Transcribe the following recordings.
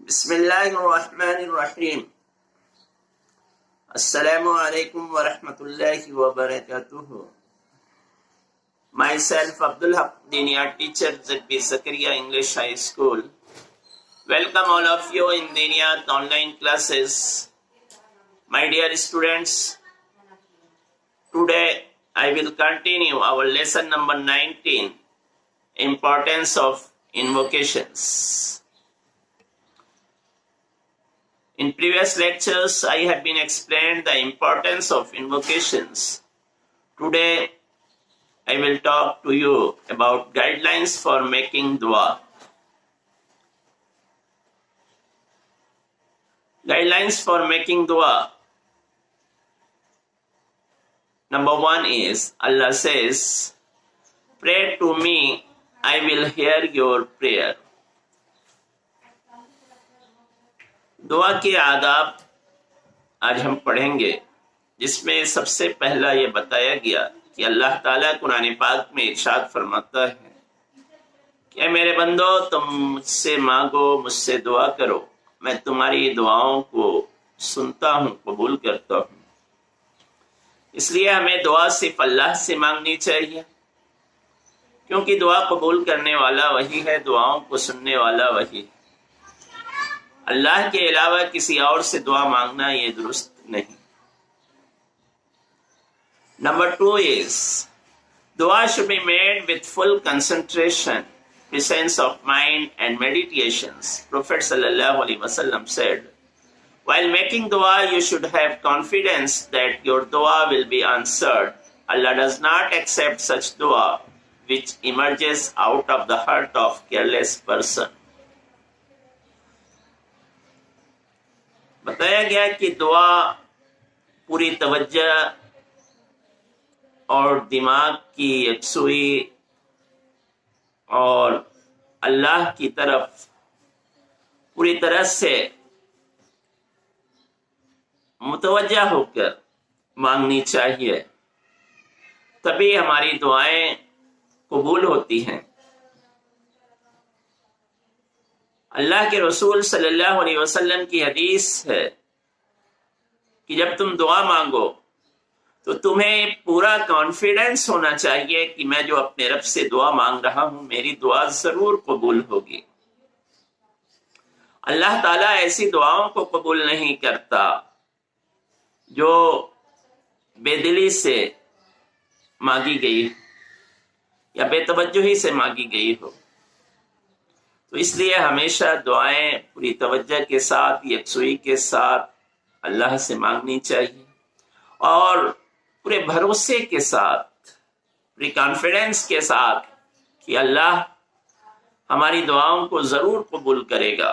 بسم اللہ الرحمن الرحیم السلام علیکم ورحمۃ اللہ وبرکاتہ. Myself Abdul Haq Dinia, teacher ZB Zakaria English High School. Welcome all of you in Diniat online classes. My dear students, today I will continue our lesson number 19, Importance of Invocations. In previous lectures, I have been explained the importance of invocations. Today, I will talk to you about guidelines for making dua. Guidelines for making dua. Number one is, Allah says, pray to me, I will hear your prayer. دعا کے آداب آج ہم پڑھیں گے، جس میں سب سے پہلا یہ بتایا گیا کہ اللہ تعالیٰ قرآن پاک میں ارشاد فرماتا ہے کہ اے میرے بندو، تم مجھ سے مانگو، مجھ سے دعا کرو، میں تمہاری دعاؤں کو سنتا ہوں، قبول کرتا ہوں. اس لیے ہمیں دعا صرف اللہ سے مانگنی چاہیے، کیونکہ دعا قبول کرنے والا وہی ہے، دعاؤں کو سننے والا وہی ہے. اللہ کے علاوہ کسی اور سے دعا مانگنا یہ درست نہیں. Number 2 is, dua should be made with full concentration, presence of mind and meditations. Prophet sallallahu alaihi wasallam said, while making dua you should have confidence that your dua will be answered. Allah does not accept such dua which emerges out of the heart of careless person. بتایا گیا کہ دعا پوری توجہ اور دماغ کی یکسوئی اور اللہ کی طرف پوری طرح سے متوجہ ہو کر مانگنی چاہیے، تبھی ہماری دعائیں قبول ہوتی ہیں. اللہ کے رسول صلی اللہ علیہ وسلم کی حدیث ہے کہ جب تم دعا مانگو تو تمہیں پورا کانفیڈنس ہونا چاہیے کہ میں جو اپنے رب سے دعا مانگ رہا ہوں، میری دعا ضرور قبول ہوگی. اللہ تعالیٰ ایسی دعاؤں کو قبول نہیں کرتا جو بے دلی سے مانگی گئی یا بے توجہی سے مانگی گئی ہو. تو اس لیے ہمیشہ دعائیں پوری توجہ کے ساتھ، یکسوئی کے ساتھ اللہ سے مانگنی چاہیے، اور پورے بھروسے کے ساتھ، پوری کانفیڈنس کے ساتھ کہ اللہ ہماری دعاؤں کو ضرور قبول کرے گا.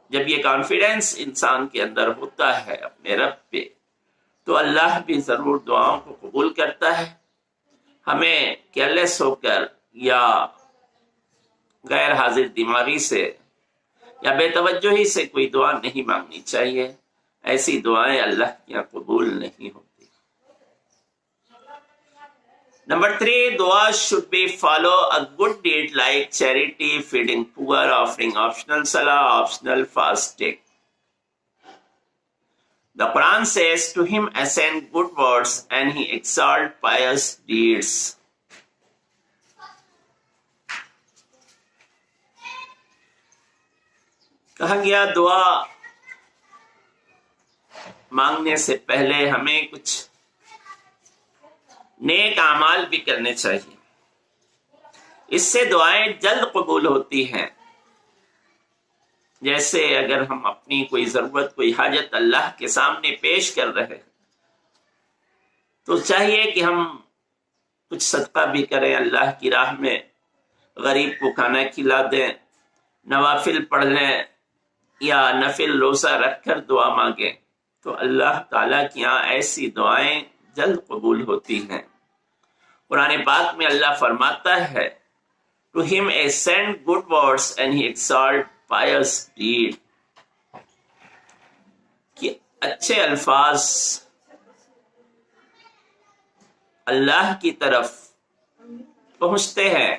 جب یہ کانفیڈنس انسان کے اندر ہوتا ہے اپنے رب پہ، تو اللہ بھی ضرور دعاؤں کو قبول کرتا ہے. ہمیں کیئرلیس ہو کر یا غیر حاضر دماغی سے یا بے توجہی سے کوئی دعا نہیں مانگنی چاہیے. ایسی دعائیں اللہ کے یہاں قبول نہیں ہوتی. Number 3, dua should be follow a good deed like charity, feeding poor, offering optional salah, optional fasting. The Quran says, to him ascend good words and he exalt pious deeds. کہا گیا دعا مانگنے سے پہلے ہمیں کچھ نیک اعمال بھی کرنے چاہیے. اس سے دعائیں جلد قبول ہوتی ہیں. جیسے اگر ہم اپنی کوئی ضرورت، کوئی حاجت اللہ کے سامنے پیش کر رہے ہیں، تو چاہیے کہ ہم کچھ صدقہ بھی کریں، اللہ کی راہ میں غریب کو کھانا کھلا دیں، نوافل پڑھ لیں یا نفل روزہ رکھ کر دعا مانگیں، تو اللہ تعالیٰ کی یہاں ایسی دعائیں جلد قبول ہوتی ہیں. قرآن پاک میں اللہ فرماتا ہے, To him ascend good words and he exalt pious deed. کہ اچھے الفاظ اللہ کی طرف پہنچتے ہیں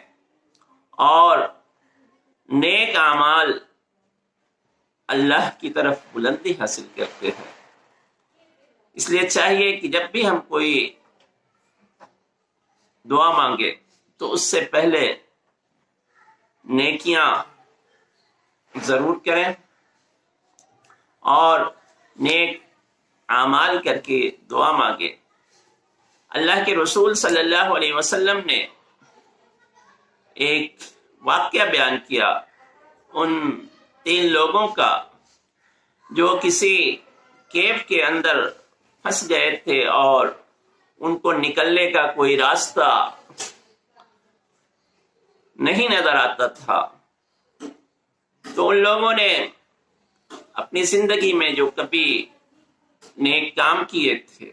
اور نیک اعمال اللہ کی طرف بلندی حاصل کرتے ہیں۔ اس لیے چاہیے کہ جب بھی ہم کوئی دعا مانگے تو اس سے پہلے نیکیاں ضرور کریں اور نیک اعمال کر کے دعا مانگے۔ اللہ کے رسول صلی اللہ علیہ وسلم نے ایک واقعہ بیان کیا ان 3 لوگوں کا جو کسی کیو کے اندر پھنس گئے تھے اور ان کو نکلنے کا کوئی راستہ نہیں نظر آتا تھا۔ تو ان لوگوں نے اپنی زندگی میں جو کبھی نیک کام کیے تھے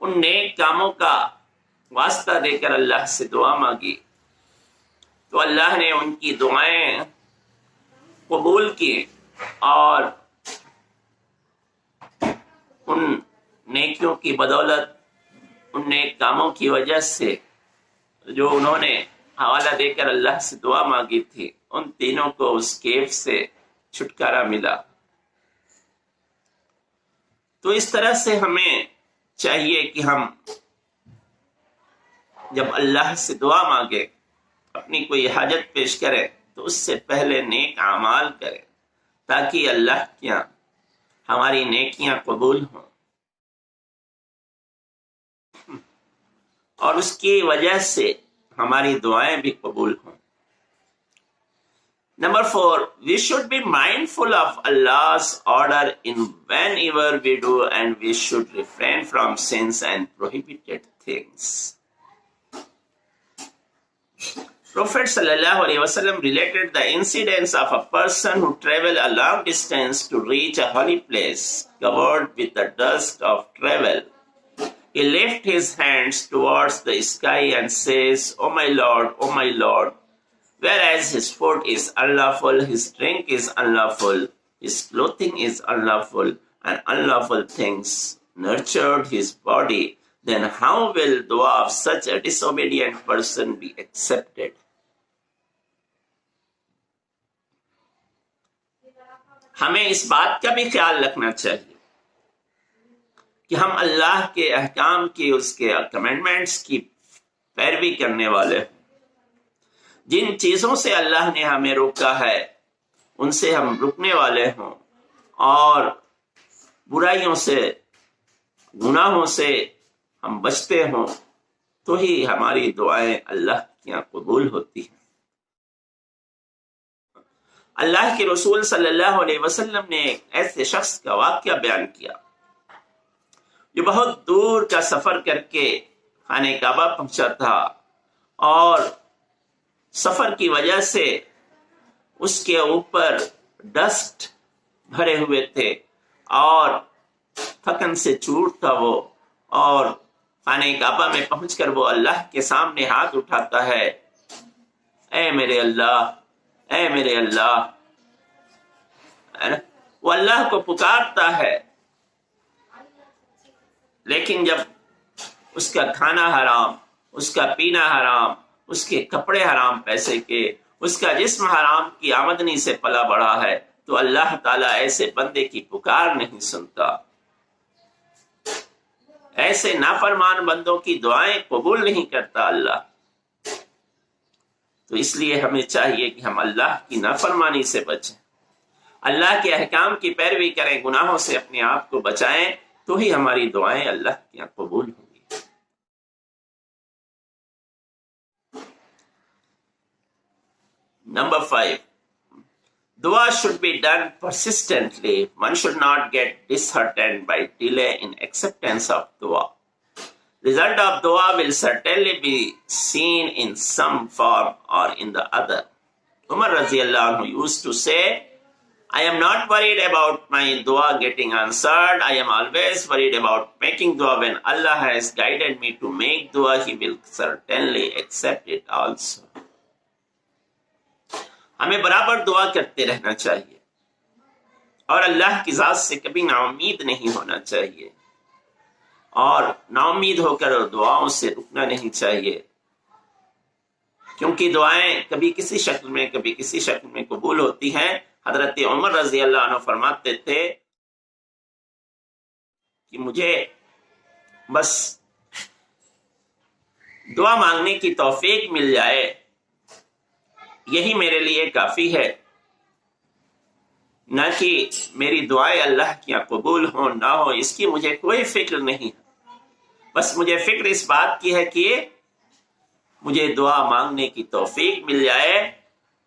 ان نیک کاموں کا واسطہ دے کر اللہ سے دعا مانگی، تو اللہ نے ان کی دعائیں قبول کی اور ان نیکیوں کی بدولت، ان نیک کاموں کی وجہ سے جو انہوں نے حوالہ دے کر اللہ سے دعا مانگی تھی، ان تینوں کو اس کیف سے چھٹکارا ملا۔ تو اس طرح سے ہمیں چاہیے کہ ہم جب اللہ سے دعا مانگے، اپنی کوئی حاجت پیش کریں تو اس سے پہلے نیک اعمال کریں تاکہ اللہ کے یہاں ہماری نیکیاں قبول ہوں اور اس کی وجہ سے ہماری دعائیں بھی قبول ہوں۔ Number 4, we should be mindful of Allah's order in whenever we do, and we should refrain from sins and prohibited things. Prophet sallallahu alaihi wasallam related the incidents of a person who traveled a long distance to reach a holy place covered with the dust of travel. He lifts his hands towards the sky and says, "Oh my Lord," whereas his food is unlawful, his drink is unlawful, his clothing is unlawful, and unlawful things nurtured his body, then how will dua of such a disobedient person be accepted? ہمیں اس بات کا بھی خیال رکھنا چاہیے کہ ہم اللہ کے احکام کی، اس کے کمانڈمنٹس کی پیروی کرنے والے ہیں۔ جن چیزوں سے اللہ نے ہمیں روکا ہے ان سے ہم رکنے والے ہوں اور برائیوں سے، گناہوں سے ہم بچتے ہوں تو ہی ہماری دعائیں اللہ کے یہاں قبول ہوتی ہیں۔ اللہ کے رسول صلی اللہ علیہ وسلم نے ایک ایسے شخص کا واقعہ بیان کیا جو بہت دور کا سفر کر کے خانہ کعبہ پہنچا تھا اور سفر کی وجہ سے اس کے اوپر ڈسٹ بھرے ہوئے تھے اور تھکن سے چور تھا وہ، اور خانہ کعبہ میں پہنچ کر وہ اللہ کے سامنے ہاتھ اٹھاتا ہے، اے میرے اللہ، اے میرے اللہ، وہ اللہ کو پکارتا ہے، لیکن جب اس کا کھانا حرام، اس کا پینا حرام، اس کے کپڑے حرام پیسے کے، اس کا جسم حرام کی آمدنی سے پلا بڑھا ہے تو اللہ تعالیٰ ایسے بندے کی پکار نہیں سنتا، ایسے نافرمان بندوں کی دعائیں قبول نہیں کرتا اللہ۔ تو اس لیے ہمیں چاہیے کہ ہم اللہ کی نافرمانی سے بچیں، اللہ کے احکام کی پیروی کریں، گناہوں سے اپنے آپ کو بچائیں، تو ہی ہماری دعائیں اللہ کے یہاں قبول ہوں گی۔ Number 5, dua should be done persistently. One should not get disheartened by delay in acceptance of dua. Result of dua will certainly be seen in some form or in the other. Umar Raziyallahu anhu used to say, I am not worried about my dua getting answered. I am always worried about making dua. When Allah has guided me to make dua, He will certainly accept it also. ہمیں برابر دعا کرتے رہنا چاہیے اور اللہ کی ذات سے کبھی نا امید نہیں ہونا چاہیے اور نا امید ہو کر دعاؤں سے رکنا نہیں چاہیے، کیونکہ دعائیں کبھی کسی شکل میں کبھی کسی شکل میں قبول ہوتی ہیں حضرت عمر رضی اللہ عنہ فرماتے تھے کہ مجھے بس دعا مانگنے کی توفیق مل جائے، یہی میرے لیے کافی ہے، نہ کہ میری دعائیں اللہ کی قبول ہوں نہ ہو، اس کی مجھے کوئی فکر نہیں، بس مجھے فکر اس بات کی ہے کہ مجھے دعا مانگنے کی توفیق مل جائے،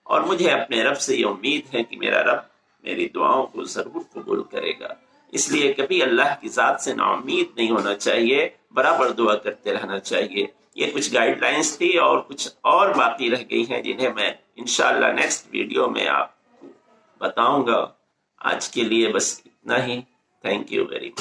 اور مجھے اپنے رب سے یہ امید ہے کہ میرا رب میری دعاؤں کو ضرور قبول کرے گا۔ اس لیے کبھی اللہ کی ذات سے نا امید نہیں ہونا چاہیے، برابر دعا کرتے رہنا چاہیے۔ یہ کچھ گائیڈ لائنز تھی، اور کچھ اور باقی رہ گئی ہیں جنہیں میں انشاءاللہ نیکسٹ ویڈیو میں آپ کو بتاؤں گا۔ آج کے لیے بس اتنا ہی۔ Thank you very much.